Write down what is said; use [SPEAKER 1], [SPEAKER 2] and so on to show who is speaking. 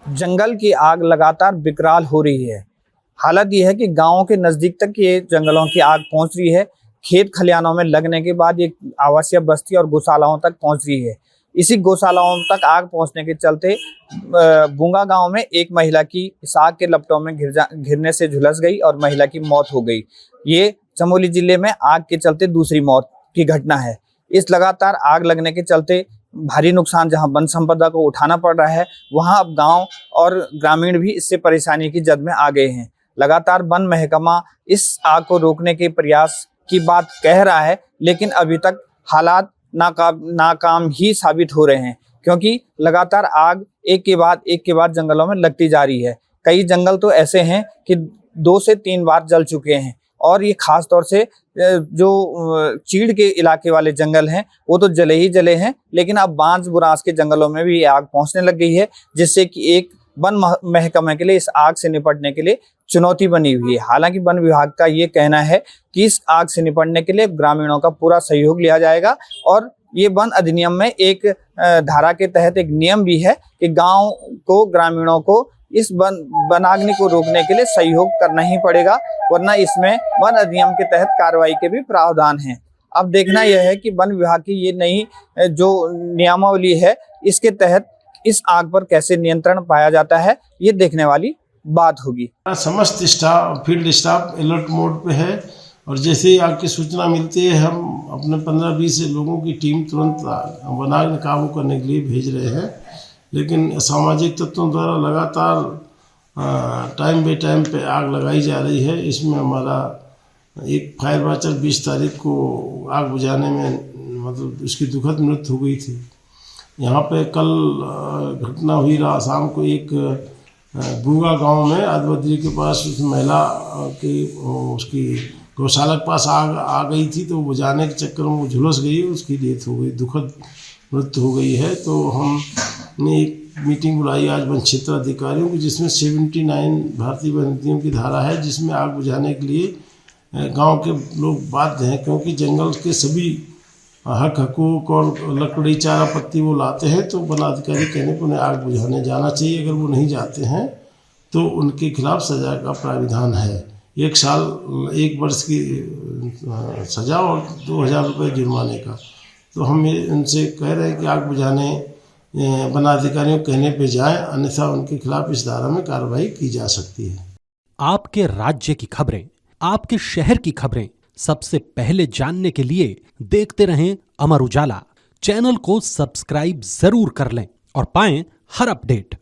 [SPEAKER 1] जंगल की आग लगातार विकराल हो रही है। हालत यह है कि गाँव के नजदीक तक ये जंगलों की आग पहुंच रही है। खेत खलिहानों में लगने के बाद ये आवासीय बस्ती और गौशालाओं तक पहुंच रही है। इसी गौशालाओं तक आग पहुंचने के चलते बुंगा गांव में एक महिला की इस आग के लपटों में घिरने से झुलस गई और महिला की मौत हो गई। ये चमोली जिले में आग के चलते दूसरी मौत की घटना है। इस लगातार आग लगने के चलते भारी नुकसान जहां वन संपदा को उठाना पड़ रहा है, वहां अब गांव और ग्रामीण भी इससे परेशानी की जद में आ गए हैं। लगातार वन महकमा इस आग को रोकने के प्रयास की बात कह रहा है, लेकिन अभी तक हालात नाकाम ही साबित हो रहे हैं, क्योंकि लगातार आग एक के बाद जंगलों में लगती जा रही है। कई जंगल तो ऐसे हैं कि 2 से 3 बार जल चुके हैं, और ये खास तौर से जो चीड़ के इलाके वाले जंगल हैं वो तो जले ही जले हैं, लेकिन अब बांस बुरांस के जंगलों में भी आग पहुंचने लग गई है, जिससे कि एक वन महकमे के लिए इस आग से निपटने के लिए चुनौती बनी हुई है। हालांकि वन विभाग का ये कहना है कि इस आग से निपटने के लिए ग्रामीणों का पूरा सहयोग लिया जाएगा, और ये वन अधिनियम में एक धारा के तहत एक नियम भी है कि गांव को, ग्रामीणों को इस वनाग्नि को रोकने के लिए सहयोग करना ही पड़ेगा, वरना इसमें वन अधिनियम के तहत कार्रवाई के भी प्रावधान हैं। अब देखना यह है कि वन विभाग की ये नई जो नियमावली है, इसके तहत इस आग पर कैसे नियंत्रण पाया जाता है, ये देखने वाली बात होगी।
[SPEAKER 2] समस्त staff, field staff alert mode पे है, और जैसे ही आग की सूचना मिलती है हम अपने 15-20 लोगों की टीम तुरंत वनाग्नि काबू करने के लिए भेज रहे हैं। लेकिन सामाजिक तत्वों द्वारा लगातार टाइम बाई टाइम पे आग लगाई जा रही है। इसमें हमारा एक फायर वाचर 20 तारीख को आग बुझाने में मतलब उसकी दुखद मृत्यु हो गई थी। यहाँ पे कल घटना हुई रहा शाम को, एक बुंगा गांव में आदिबद्री के पास उस महिला की उसकी गौशाला के पास आग आ गई थी, तो बुझाने के चक्कर में वो झुलस गई, उसकी डेथ हो गई, दुखद मृत्यु हो गई है। तो हमने एक मीटिंग बुलाई आज वन क्षेत्र अधिकारियों की, जिसमें 79 भारतीय वन अधिनियम की धारा है, जिसमें आग बुझाने के लिए गांव के लोग बाध्य हैं, क्योंकि जंगल के सभी हकूक और लकड़ी चारा पत्ती वो लाते हैं, तो वन अधिकारी कहने पर उन्हें आग बुझाने जाना चाहिए। अगर वो नहीं जाते हैं तो उनके खिलाफ सजा का प्राविधान है, 1 साल 1 वर्ष की सजा और 2000 रुपये जुर्माने का। तो हम उनसे कह रहे हैं कि आग बुझाने वनाधिकारियों कहने पे जाएं, अन्यथा उनके खिलाफ इस धारा में कार्रवाई की जा सकती है।
[SPEAKER 3] आपके राज्य की खबरें, आपके शहर की खबरें सबसे पहले जानने के लिए देखते रहें अमर उजाला। चैनल को सब्सक्राइब जरूर कर लें और पाएं हर अपडेट।